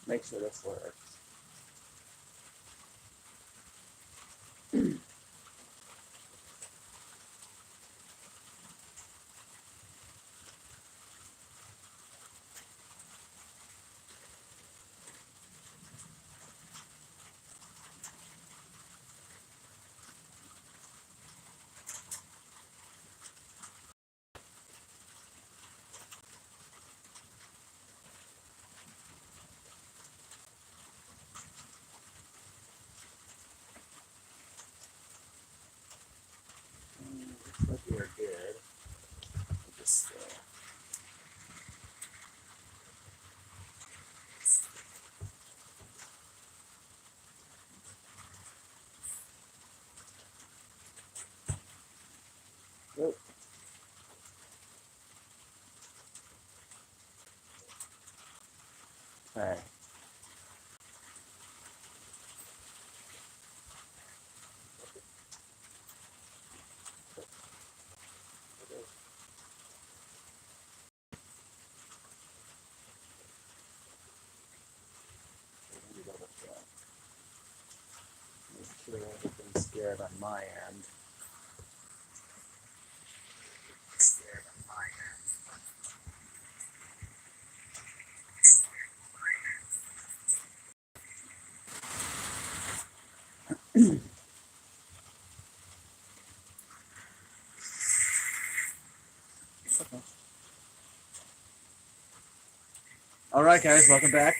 Make sure this works. Looks like we're good. Just oh. Okay. Make sure everything's scared on my end. Scared on my end. Okay. All right, guys, welcome back.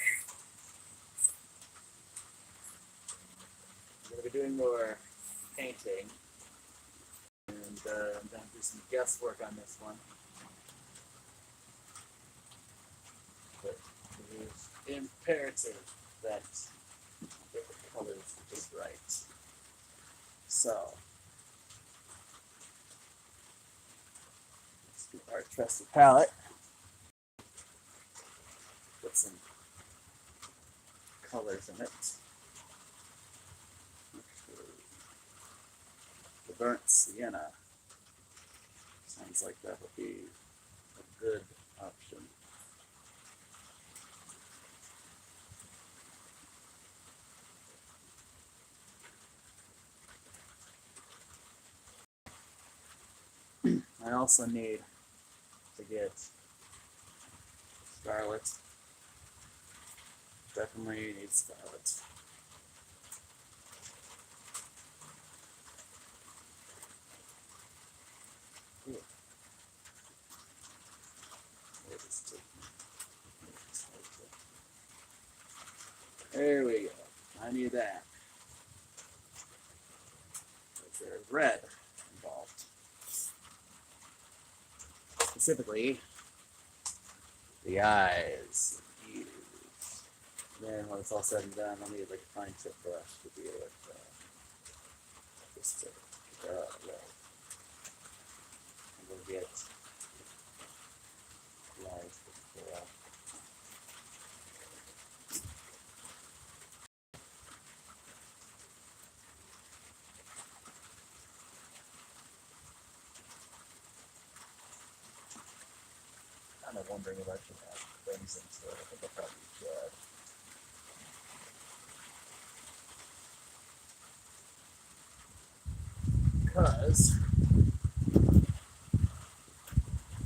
I'm gonna be doing more painting, and I'm gonna do some guesswork on this one. But it is imperative that get the colors just right. So let's do our trusted palette. Put some colors in it. The burnt sienna sounds like that would be a good option. I also need to get scarlet. Definitely need scarlet. Ooh. There we go. I need that. There's red involved. Specifically, the eyes. Then when it's all said and done, I'll need like a fine tip brush to deal with just to get out of the way. And we'll get lines before. I'm kind of wondering if I should have things into it. I think I probably should. Because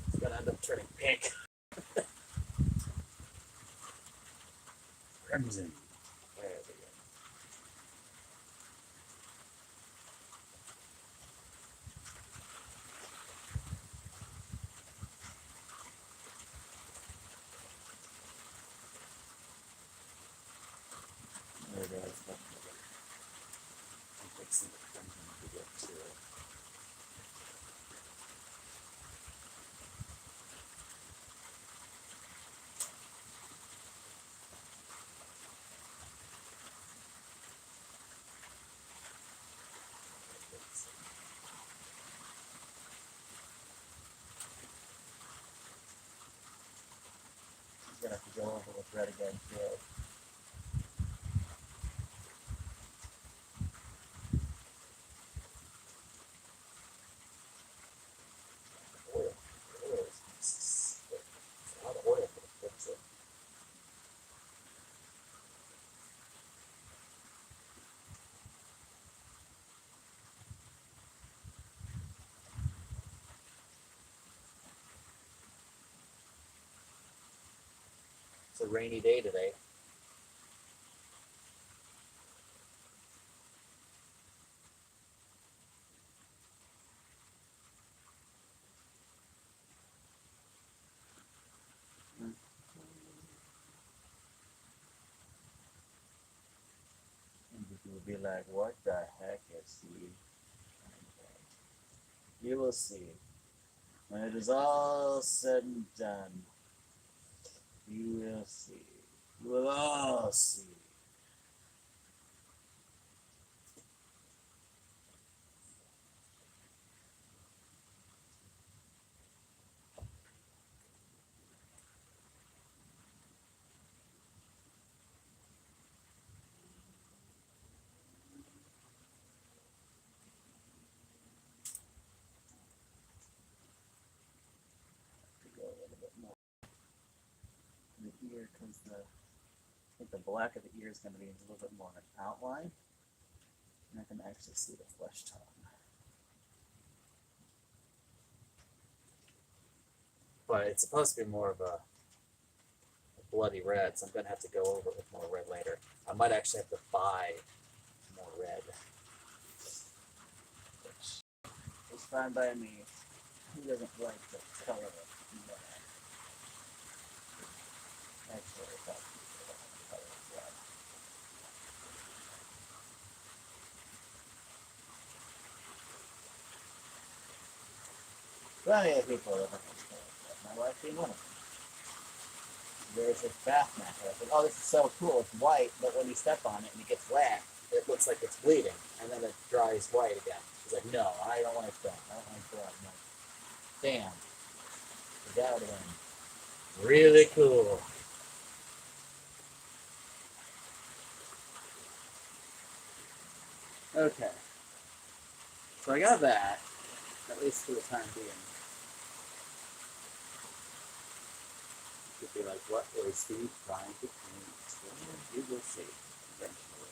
it's gonna end up turning pink. Crimson. There we go. There it is. I'm fixing the crimson to get to it. I'm gonna have to go over with red again too. Oil. Oil is a lot of oil for the pixel. a rainy day today. And people will be like, what the heck is he? You will see. When it is all said and done, you will see. You will all see. Go a little bit more in the ear because I think the black of the ear is going to be a little bit more of an outline, and I can actually see the flesh tone. But it's supposed to be more of a bloody red, so I'm going to have to go over it with more red later. I might actually have to buy more red, which is fine by me. Who doesn't like the color of red? Actually, I thought people like the color of red. Plenty of people that like the color of red. My wife being one of them. There's this bath mat that I think, oh, this is so cool. It's white, but when you step on it and it gets wet, it looks like it's bleeding, and then it dries white again. She's like, no, I don't like that. I don't like that. I'm like, damn. That would have been really cool. Okay. So I got that, at least for the time being. You'd be like, what was he trying to paint? Well, you will see eventually.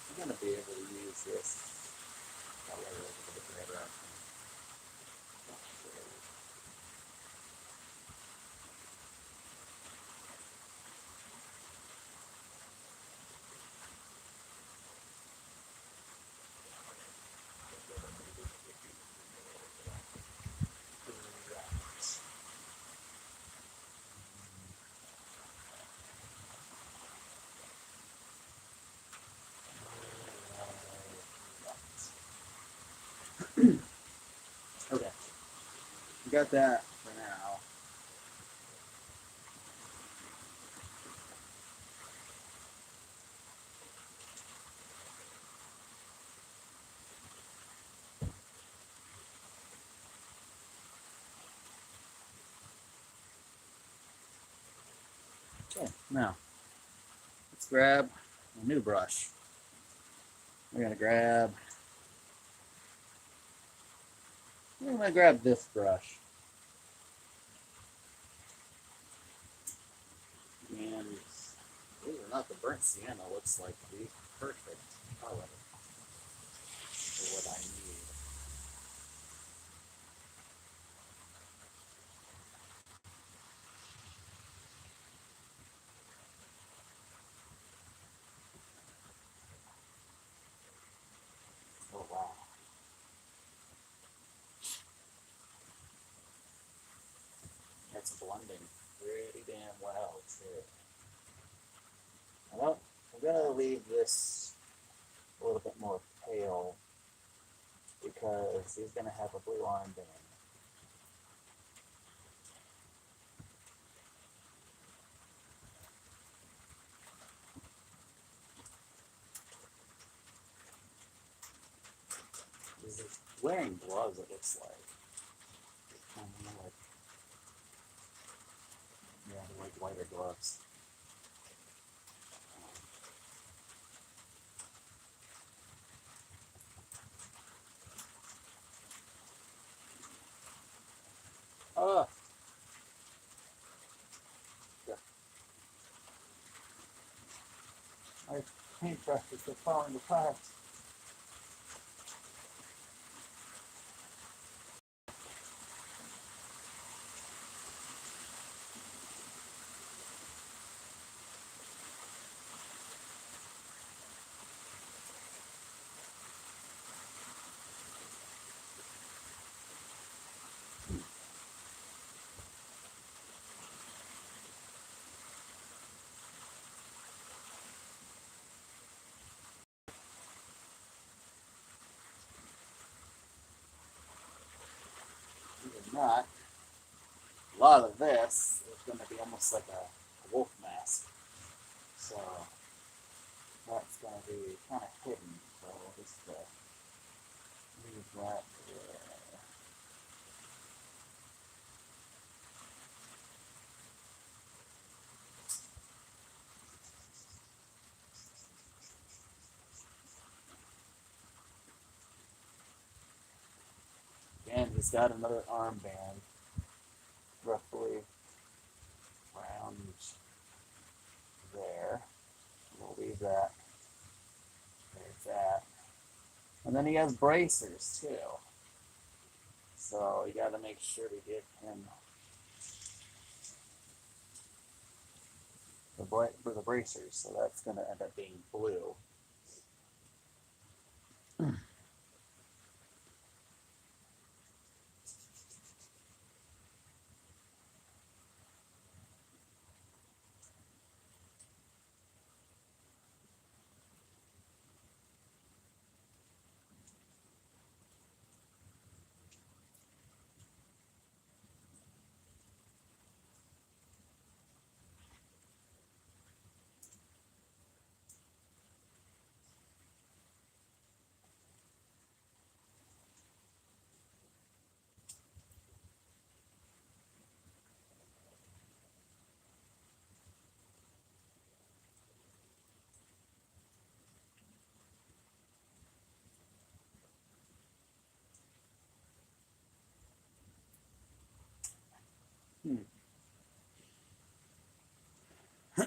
I'm going to be able to use this color a little bit better. Okay. We got that for now. Okay, now let's grab a new brush. We're gonna grab this brush. And believe it or not, the burnt sienna looks like the perfect color for what I need. Oh wow. It's blending pretty damn well too. Well, I'm gonna leave this a little bit more pale because he's gonna have a blue armband. He's wearing gloves, it looks like. I don't know, like, yeah, like lighter gloves. Oh! Yeah. My paintbrush is just falling apart. not, a lot of this is going to be almost like a wolf mask. So that's going to be kind of hidden. So we'll just leave that there. And he's got another armband, roughly around there. We'll leave that. There's that. And then he has bracers too. So you got to make sure to get him the bracers. So that's going to end up being blue.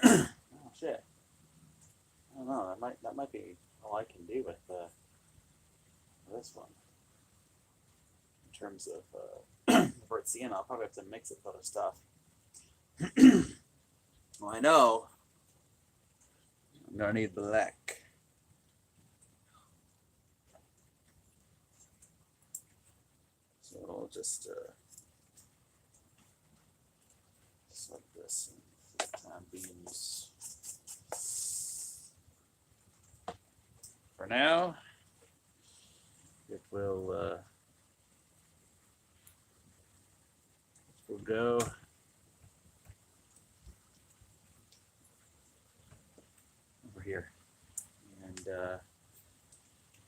Oh shit! I don't know. That might be all I can do with this one in terms of for its seeing. I'll probably have to mix it with other stuff. Well, I know I'm gonna need black. So I'll just set this beams. For now, it will go. Over here, and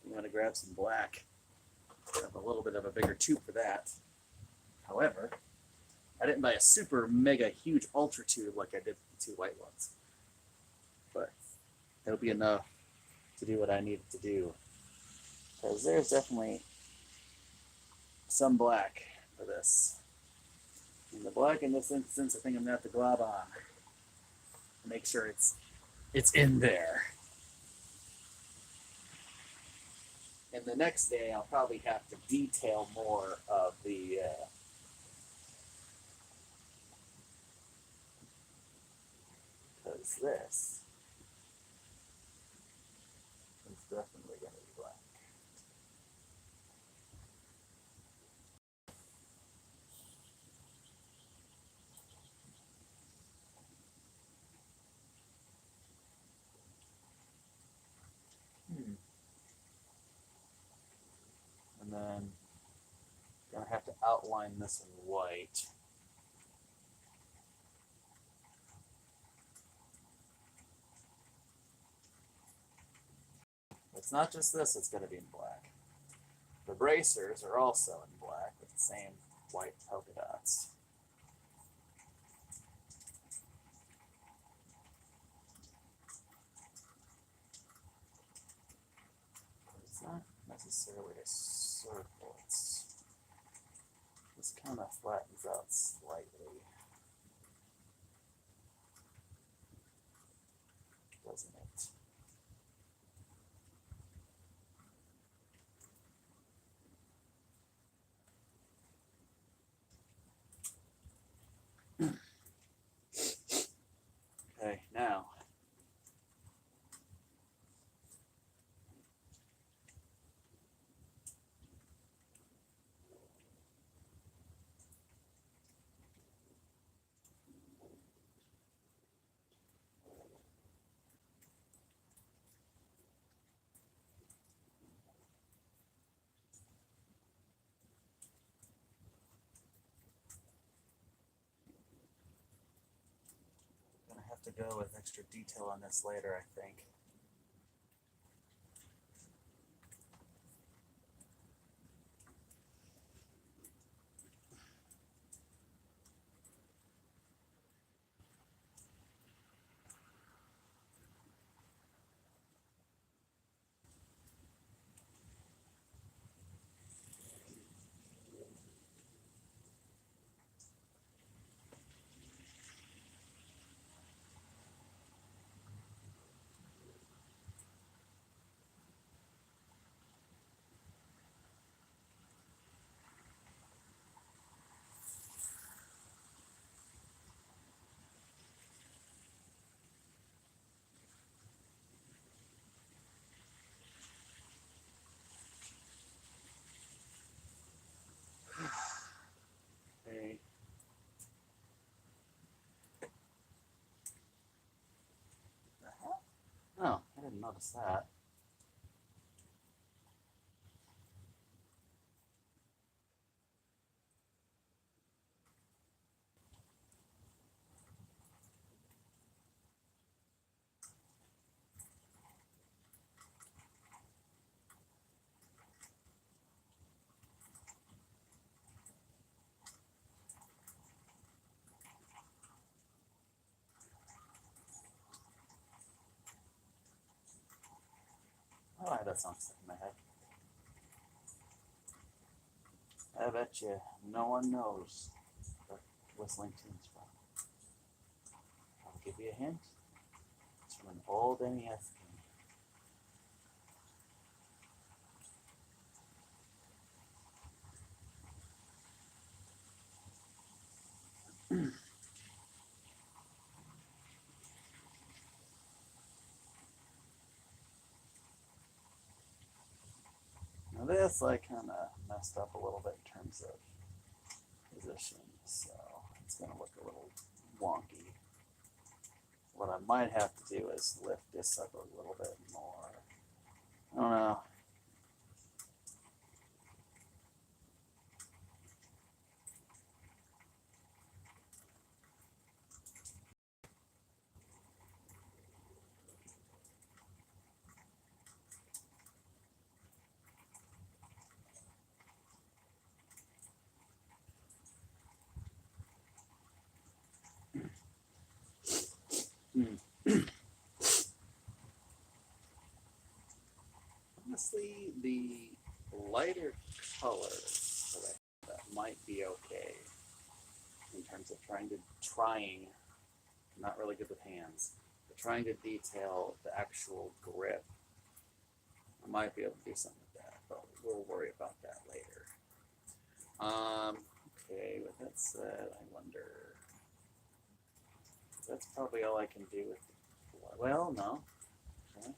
I'm going to grab some black. I have a little bit of a bigger tube for that. However, I didn't buy a super mega huge ultra tube like I did with the two white ones, but it'll be enough to do what I need it to do. Because there's definitely some black for this. And the black in this instance, I think I'm going to have to glob on to make sure it's in there. And the next day, I'll probably have to detail more of the because this is definitely going to be black. And then gonna have to outline this in white. It's not just this that's gonna be in black. The bracers are also in black with the same white polka dots. It's not necessarily a circle. This kind of flattens out slightly, doesn't it? Okay, now to go with extra detail on this later, I think. Hey. The hell? Oh, I didn't notice that. Oh, I had that song stuck in my head. I bet you no one knows what Whistling Tune's from. I'll give you a hint. It's from an old NES game. Now this I kind of messed up a little bit in terms of position, so it's going to look a little wonky. What I might have to do is lift this up a little bit more. I don't know. Honestly, the lighter colors that might be okay in terms of trying, I'm not really good with hands, but trying to detail the actual grip. I might be able to do something with that, but we'll worry about that later. Okay, with that said, I wonder, that's probably all I can do with, well, no. Okay.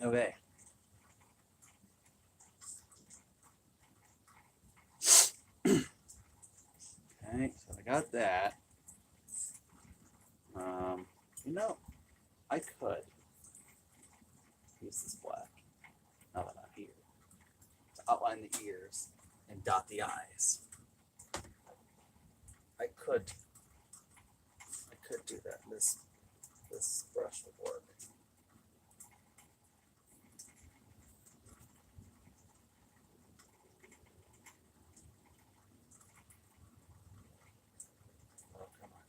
Okay. Okay, so I got that. You know, I could use this black, now that I'm here, to outline the ears and dot the eyes. I could do that. This brush would work. Oh, come on.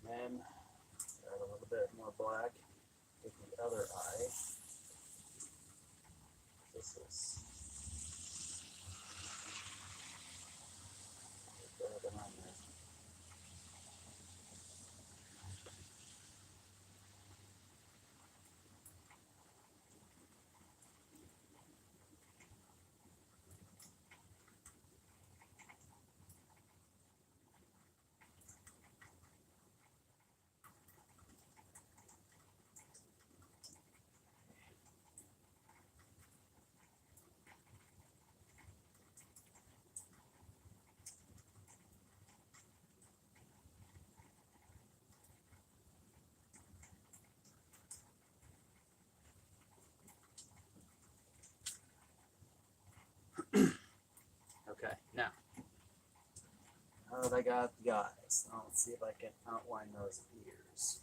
Then add a little bit more black with the other eye. This is but I got the eyes. Now let's see if I can outline those ears.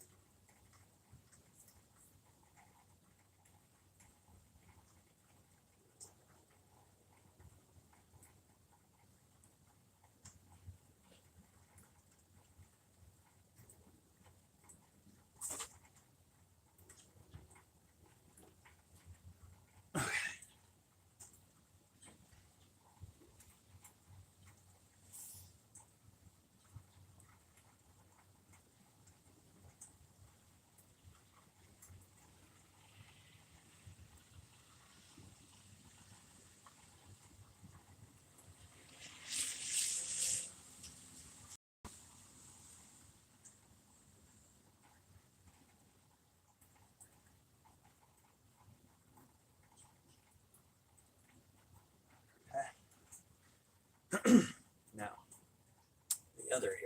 Now, the other ear.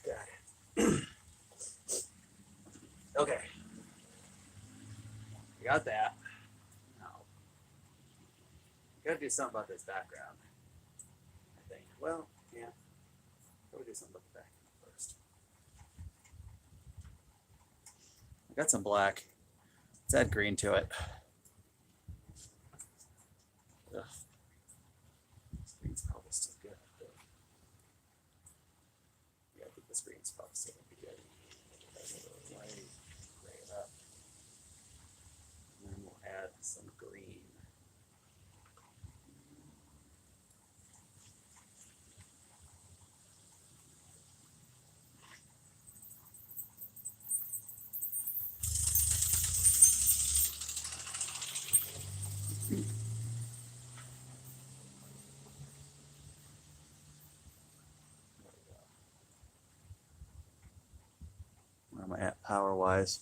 Got it. Okay. Got that. Now, gotta do something about this background. I think. Well, yeah. Probably do something about the background first. I got some black. Let's add green to it. Ugh. This green's probably still good. Yeah, I think this green's probably still gonna be good. Gray it up. And then we'll add some green. Where am I at power wise?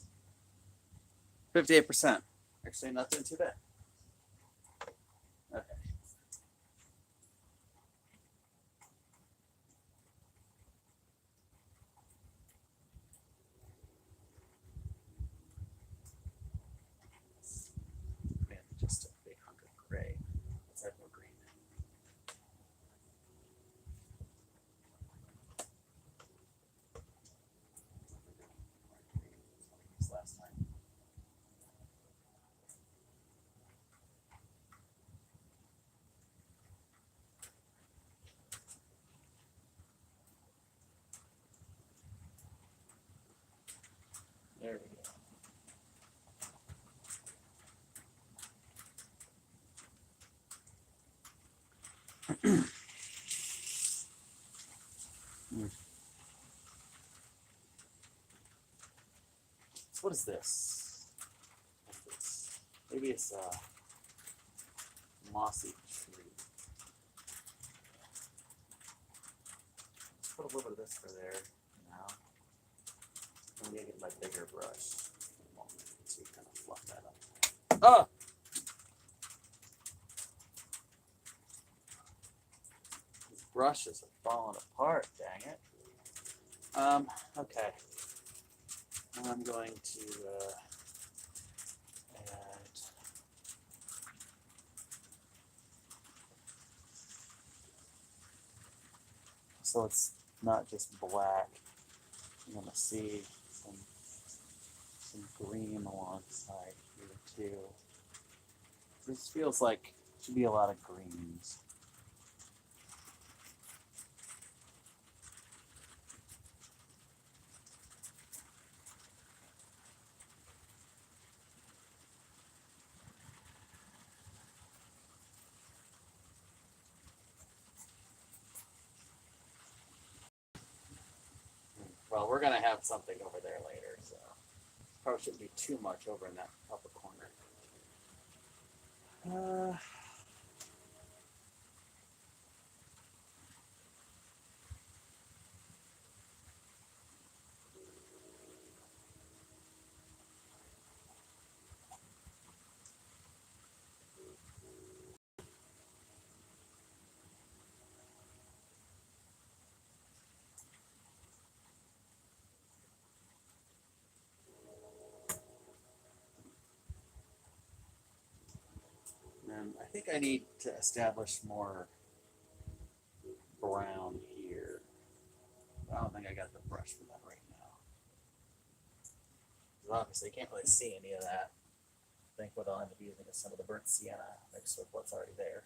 58%. Actually, nothing too bad. Okay. Man, just a big hunk of gray. Let's add more green. Last time. There we go. So what is this? Maybe it's a mossy tree. Let's put a little bit of this for there now. I'm gonna get my bigger brush to kind of fluff that up. Oh! These brushes are falling apart, dang it. Okay. I'm going to add so it's not just black. You're gonna see some green alongside here too. This feels like should be a lot of greens. Well, we're gonna have something over there later, so probably shouldn't be too much over in that upper corner. I need to establish more brown here. I don't think I got the brush for that right now. Obviously, you can't really see any of that. I think what I'll end up using is some of the burnt sienna mixed with what's already there.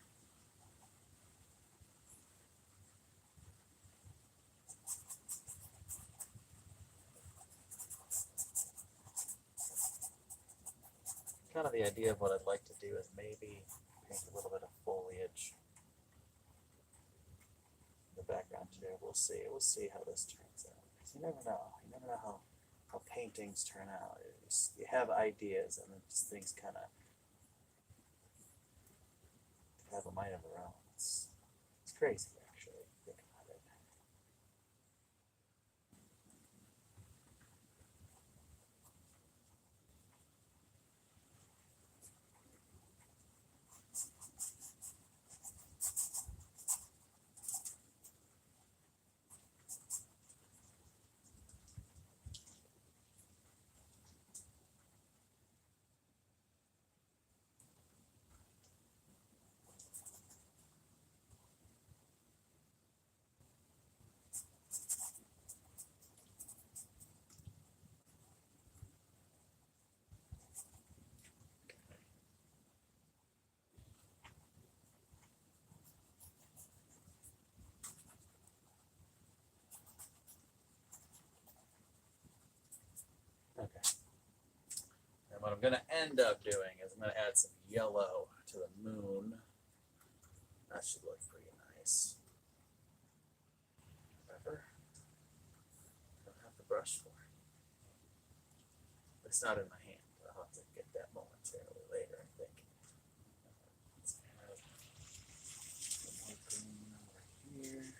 Kind of the idea of what I'd like to do is maybe paint a little bit of foliage in the background too. We'll see. We'll see how this turns out. You never know. You never know how paintings turn out. You have ideas, and then just things kind of have a mind of their own. It's crazy, actually. Think about it. Okay. And what I'm going to end up doing is I'm going to add some yellow to the moon. That should look pretty nice. However, I don't have the brush for it. It's not in my hand. I'll have to get that momentarily later, I think. Let's add some more green over here.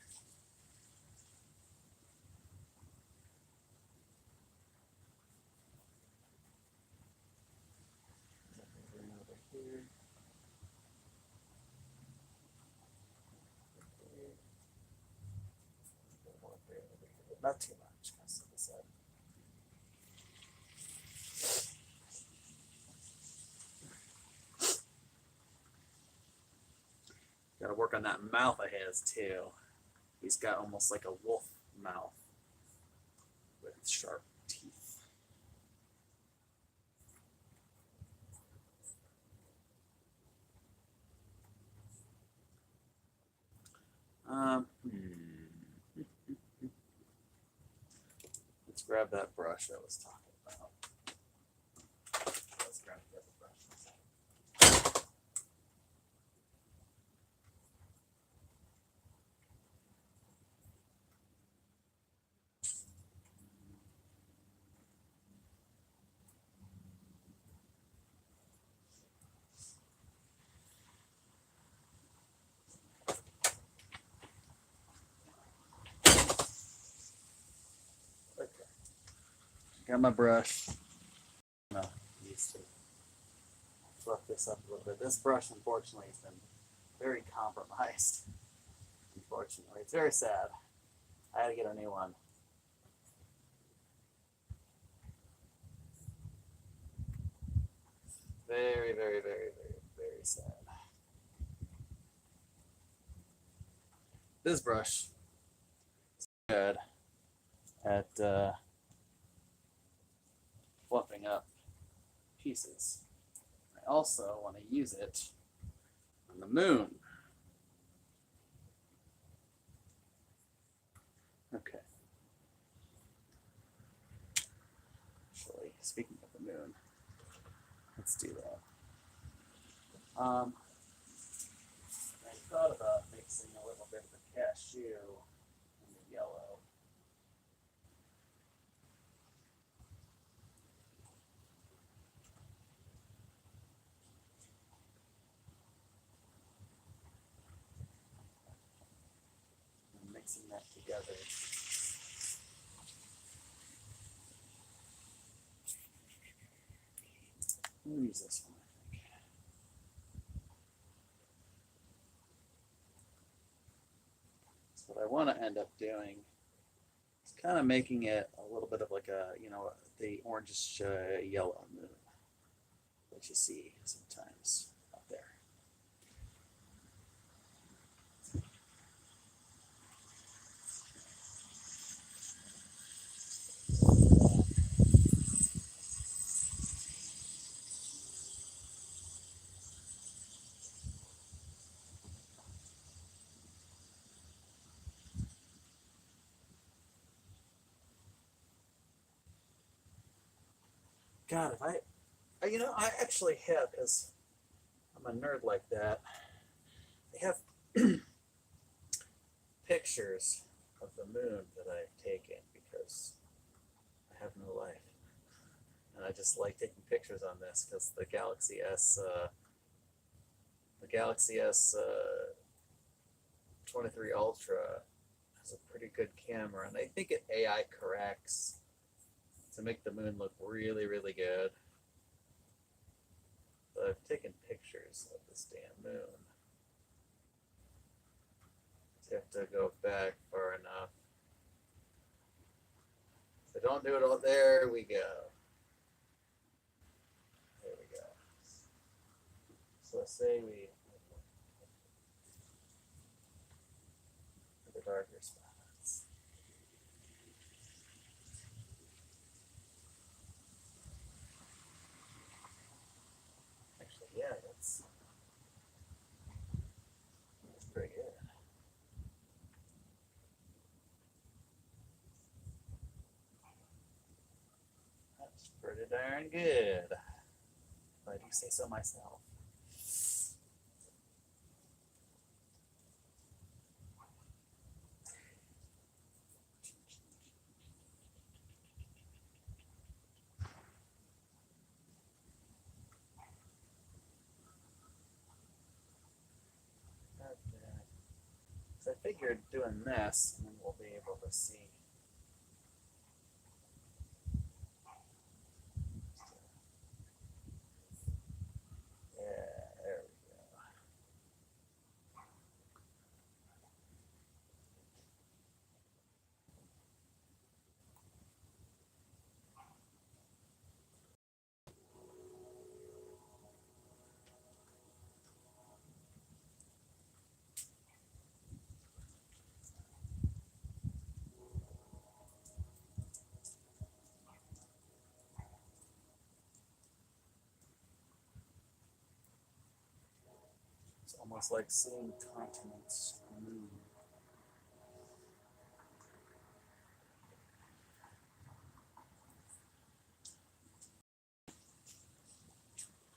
Green over here. Not too much, kind of set this up. Got to work on that mouth of his too. He's got almost like a wolf mouth with sharp teeth. Let's grab that brush that I was talking about. Let's grab the other brush. Okay. Got my brush. I'm gonna use to fluff this up a little bit. This brush, unfortunately, has been very compromised. Unfortunately, it's very sad. I had to get a new one. Very, very, very, very, very sad. This brush is good at fluffing up pieces. I also want to use it on the moon. Okay. Actually, speaking of the moon, let's do that. I thought about mixing a little bit of the cashew and the yellow. And mixing that together. We'll use this one, I think. So what I want to end up doing is kind of making it a little bit of like a, the orangish yellow moon that you see sometimes out there. God, if I actually have, because I'm a nerd like that. I have pictures of the moon that I've taken because I have no life, and I just like taking pictures on this because the Galaxy S 23 Ultra has a pretty good camera, and I think it AI corrects to make the moon look really, really good. But I've taken pictures of this damn moon. So you have to go back far enough. If I don't do it all, there we go. There we go. So say we the darker spots. Actually, yeah, that's pretty good. That's pretty darn good, if I do say so myself. So I figured doing this, and then we'll be able to see. Yeah, there we go. It's almost like seeing continents move.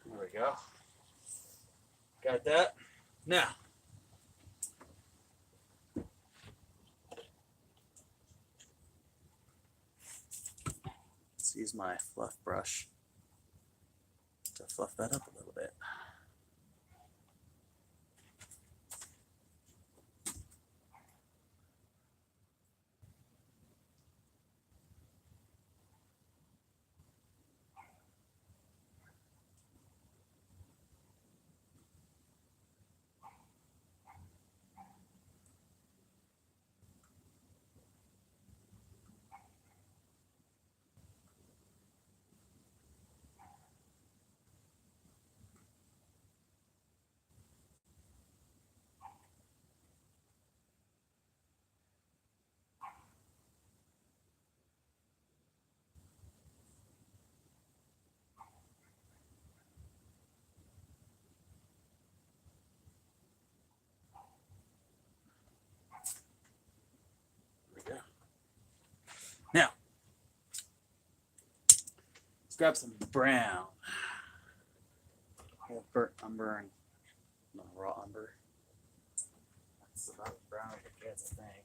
There we go. Got that? Now, let's use my fluff brush to fluff that up a little bit. There we go. Now, let's grab some brown. I have burnt umber and raw umber. That's about as brown as it gets, I think.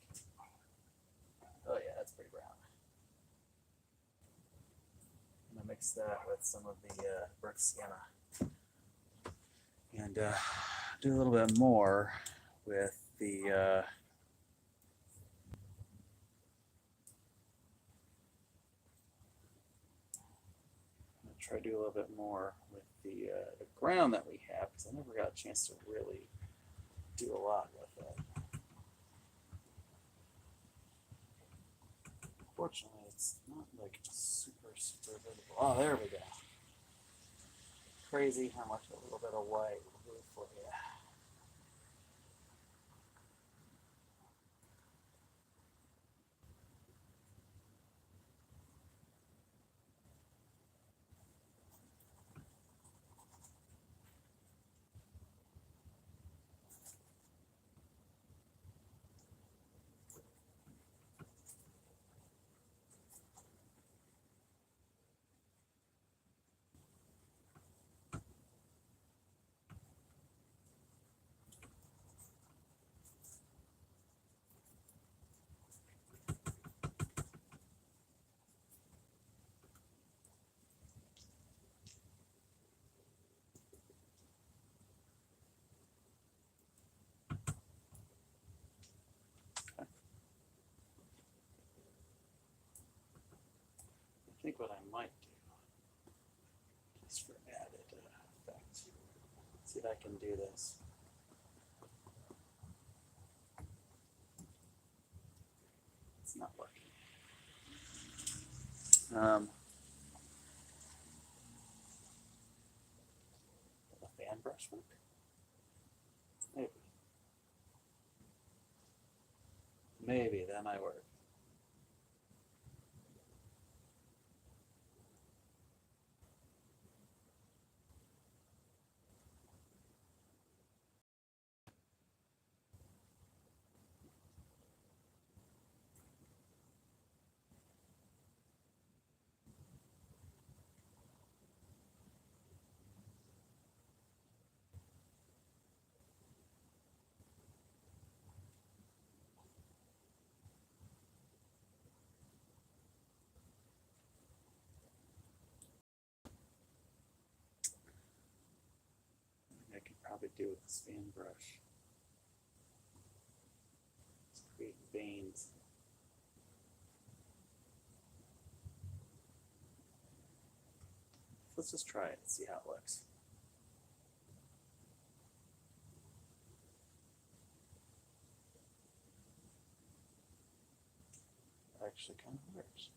Oh yeah, that's pretty brown. I'm gonna mix that with some of the burnt sienna, and do a little bit more with the. Try to do a little bit more with the ground that we have, because I never got a chance to really do a lot with it. Fortunately, it's not like super visible. Oh, there we go. Crazy how much a little bit of white will do for you. think what I might do, just for added effect, see if I can do this. It's not working. A fan brush work? Maybe. Maybe that might work. I could probably do with this fan brush. Just create veins. Let's just try it and see how it looks. It actually kind of works.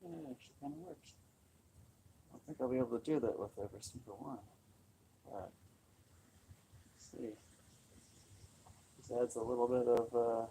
Yeah, it actually kind of works. I don't think I'll be able to do that with every single one. But let's see. This adds a little bit of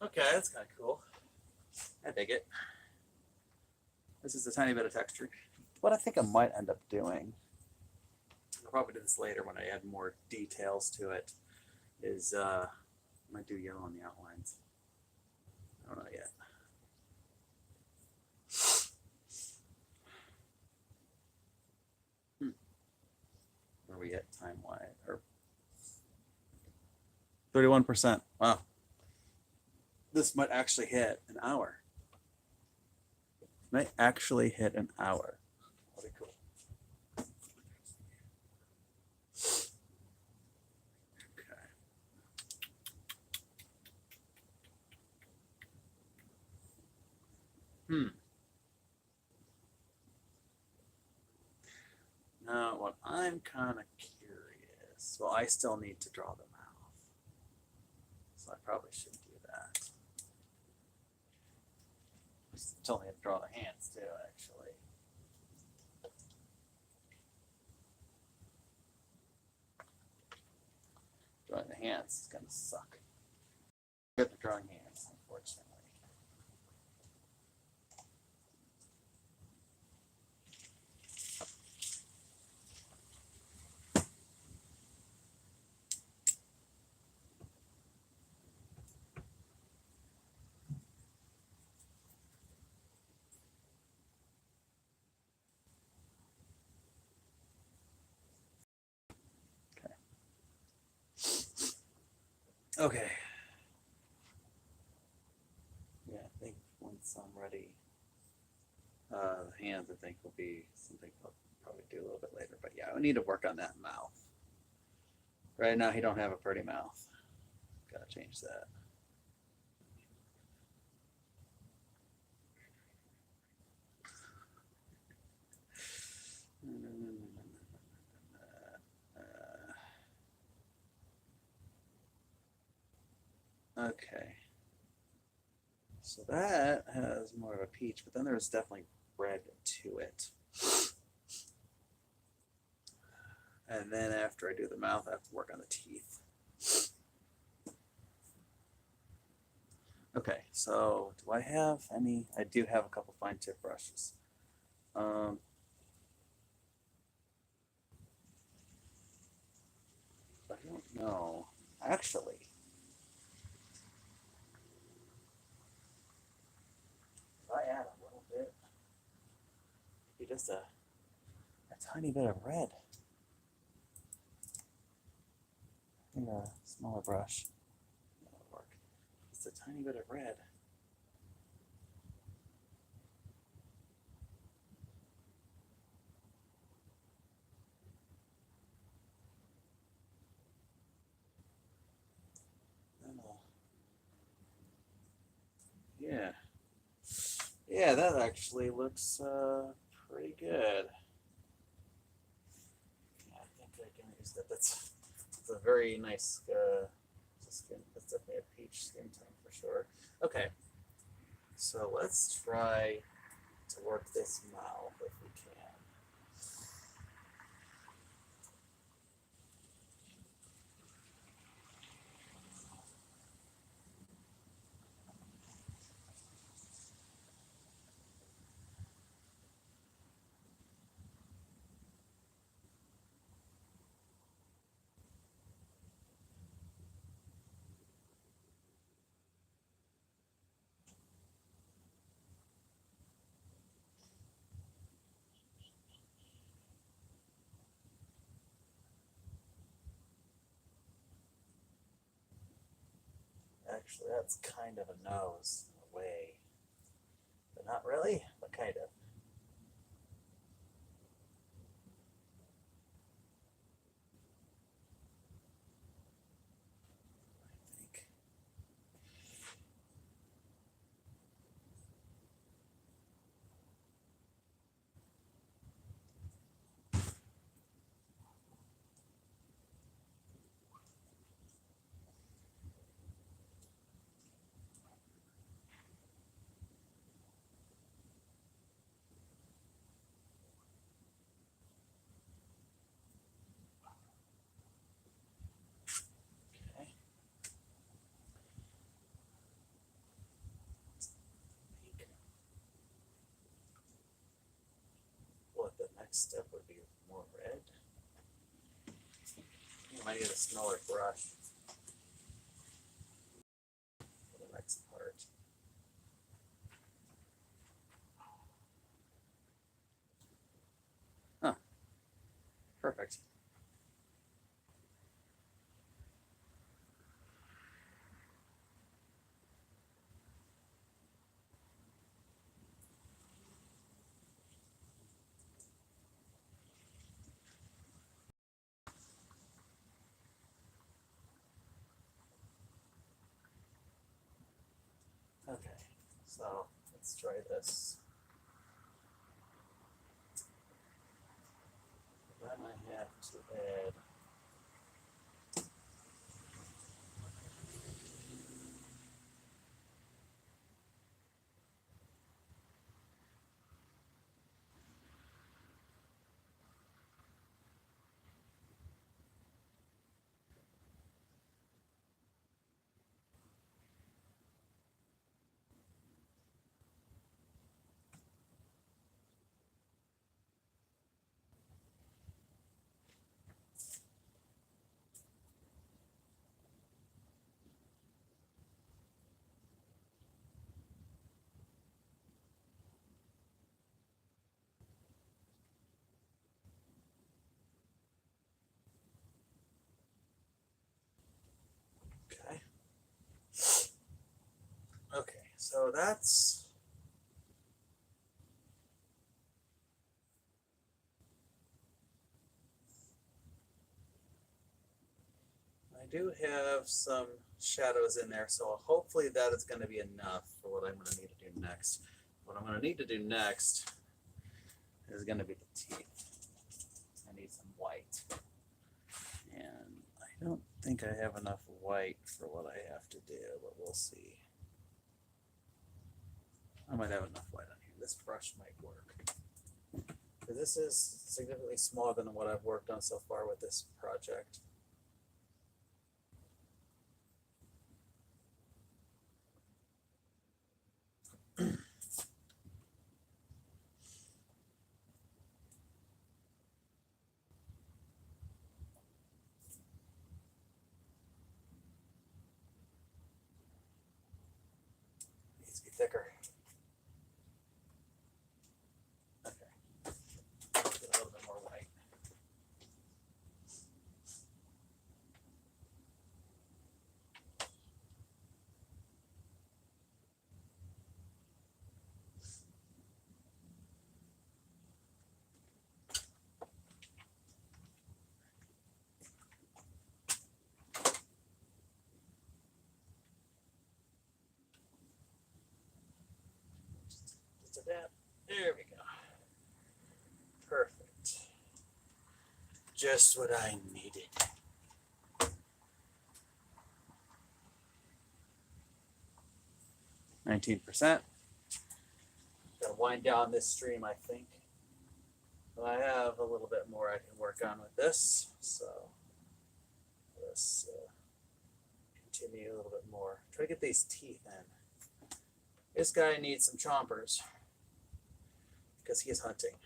okay, that's kind of cool. I dig it. This is a tiny bit of texture. What I think I might end up doing, I'll probably do this later when I add more details to it, is I might do yellow on the outlines. I don't know yet. Where are we at time-wise? Or 31%. Wow. This might actually hit an hour. Might actually hit an hour. That'd be cool. Okay. Now, what I'm kind of curious. Well, I still need to draw the mouth, so I probably should do that. I still need to draw the hands too, actually. Drawing the hands is gonna suck. Good at drawing hands, unfortunately. Okay. Yeah, I think once I'm ready, the hands I think will be something I'll probably do a little bit later. But yeah, I need to work on that mouth. Right now he don't have a pretty mouth. Gotta change that. Okay. So that has more of a peach, but then there's definitely red to it. And then after I do the mouth, I have to work on the teeth. Okay, so do I have any? I do have a couple fine tip brushes. I don't know. Actually, if I add a little bit, maybe just a tiny bit of red. I think a smaller brush that'll work. Just a tiny bit of red. Yeah. Yeah, that actually looks pretty good. Yeah, I think I can use that. That's a very nice skin. That's definitely a peach skin tone for sure. Okay, so let's try to work this mouth if we can. Actually, that's kind of a nose in a way, but not really, but kind of. I think. Okay. What the next step would be more red. I might need a smaller brush for the next part. Huh. Perfect. Okay, so let's try this. Then I have to add So that's I do have some shadows in there, so hopefully that is going to be enough for what I'm going to need to do next. What I'm going to need to do next is going to be the teeth. I need some white. And I don't think I have enough white for what I have to do, but we'll see. I might have enough white on here. This brush might work. Because this is significantly smaller than what I've worked on so far with this project. Needs to be thicker. Okay. Get a little bit more white. Just a dab. There we go. Perfect. Just what I needed. %. Gotta wind down this stream, I think. But I have a little bit more I can work on with this, so let's continue a little bit more. Try to get these teeth in. This guy needs some chompers because he is hunting.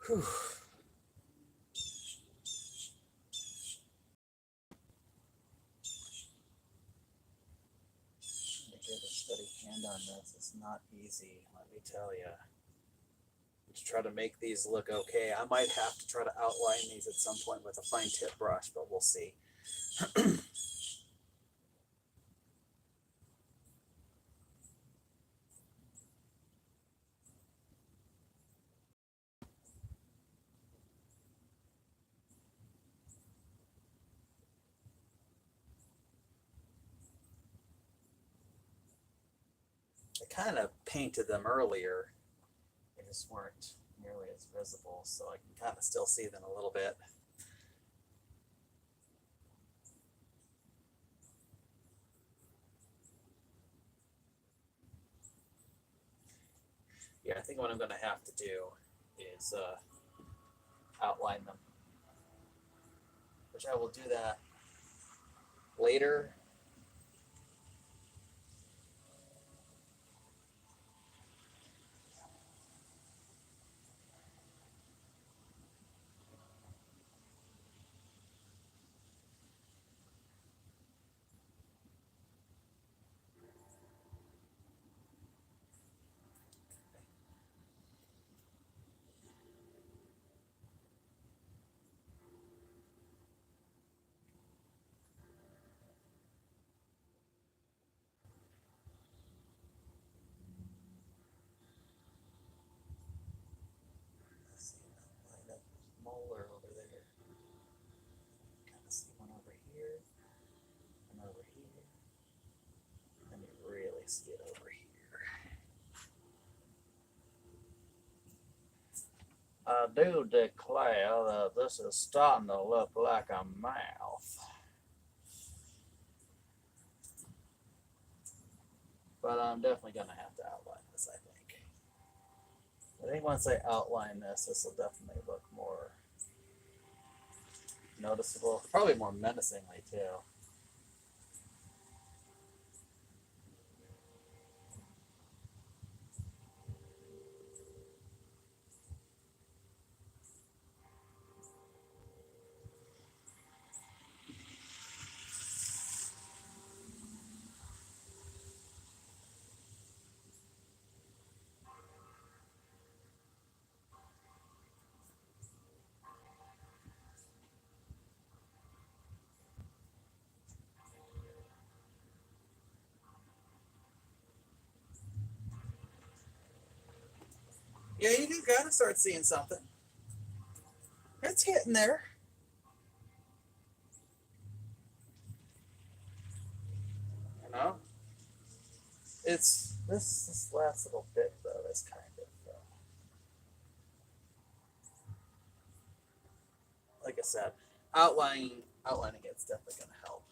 Whew. To get a steady hand on this, it's not easy, let me tell you. To try to make these look okay, I might have to try to outline these at some point with a fine tip brush, but we'll see. I kind of painted them earlier. They just weren't nearly as visible, so I can kind of still see them a little bit. Yeah, I think what I'm going to have to do is outline them, which I will do that later. Let's see, line up molar over there. Kind of see one over here, and over here, and you really see it over here. I do declare that this is starting to look like a mouth. But I'm definitely going to have to outline this, I think. I think once I outline this, this will definitely look more noticeable. Probably more menacingly, too. Yeah, you do gotta start seeing something. It's getting there. You know? It's this last little bit though is kind of like I said, outlining it's definitely gonna help.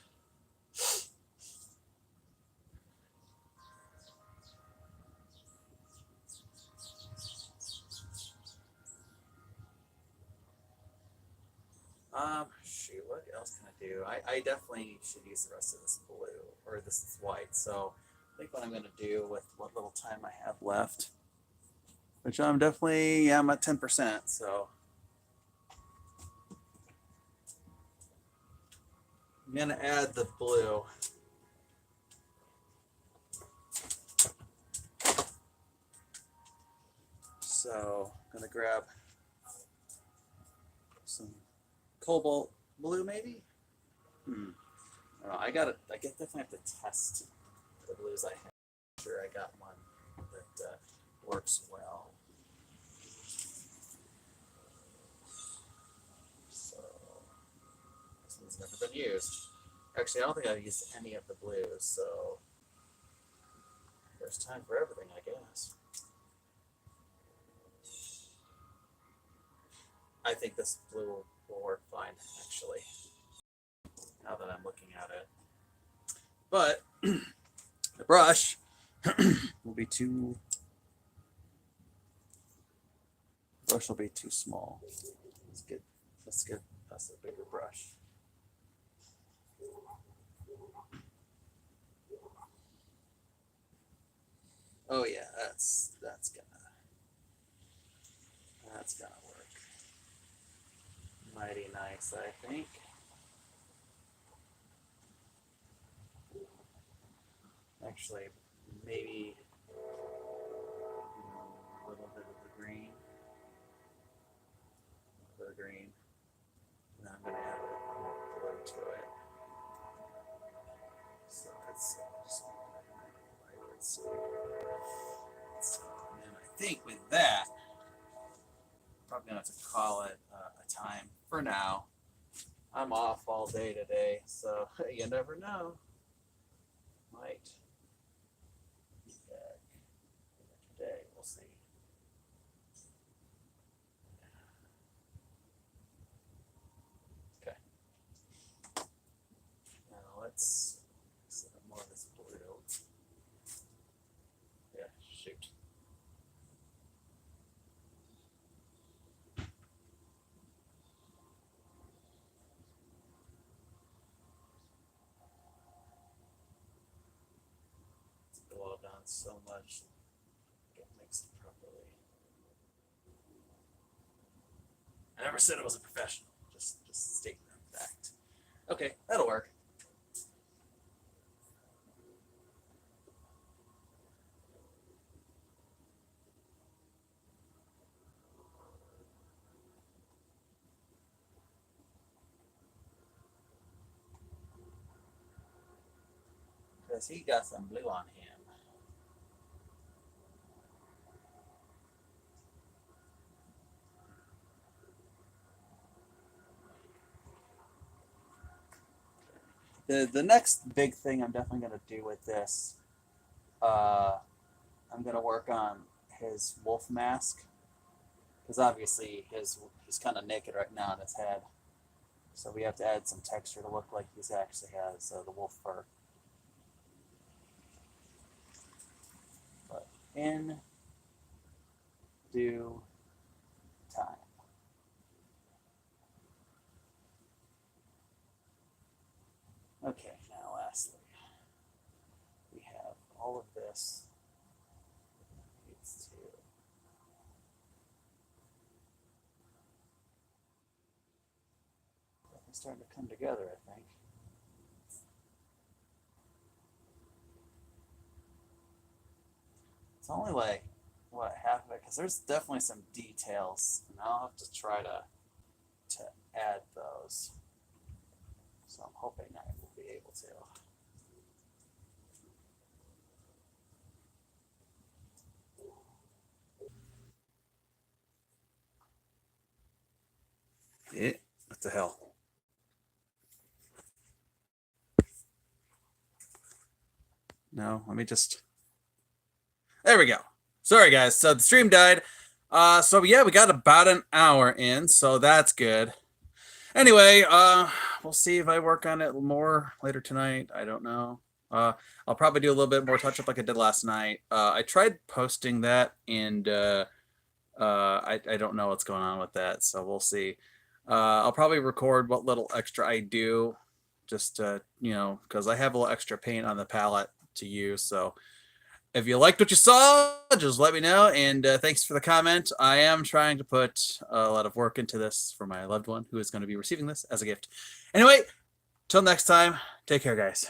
Shoot, what else can I do? I definitely should use the rest of this blue or this is white. So I think what I'm gonna do with what little time I have left, which I'm definitely I'm at 10%. So I'm gonna add the blue. So I'm gonna grab some cobalt blue, maybe. I don't know. I definitely have to test the blues I have. I'm sure I got one that works well. So this one's never been used. Actually, I don't think I've used any of the blues. So there's time for everything, I guess. I think this blue will work fine, actually. Now that I'm looking at it, but the brush will be too. Brush will be too small. Let's get us a bigger brush. Oh yeah, that's gonna work. Mighty nice, I think. Actually, maybe a little bit of the green, a little bit of green, and then I'm gonna add a little more blue to it. So it's just let's see. And I think with that, I'm probably gonna have to call it a time for now. I'm off all day today, so you never know. Might be back today. We'll see. Okay. Now let's set up more of this blue. Yeah, shoot. It's glowed on so much. It makes it properly. I never said I was a professional. Just stating that fact. Okay, that'll work. Because he got some blue on him. The next big thing I'm definitely gonna do with this, I'm gonna work on his wolf mask because obviously he's kind of naked right now on his head, so we have to add some texture to look like he actually has the wolf fur. But in due time. Okay, now lastly, we have all of this needs to starting to come together, I think. It's only like what half of it because there's definitely some details, and I'll have to try to add those. So I'm hoping I will be able to. What the hell? No, let me just. There we go. Sorry, guys. So the stream died. So yeah, we got about an hour in, so that's good. Anyway, we'll see if I work on it more later tonight. I don't know. I'll probably do a little bit more touch up like I did last night. I tried posting that, and I don't know what's going on with that, so we'll see. I'll probably record what little extra I do, just you know, because I have a little extra paint on the palette to use. So if you liked what you saw, just let me know. And thanks for the comment. I am trying to put a lot of work into this for my loved one who is going to be receiving this as a gift. Anyway, till next time, take care, guys.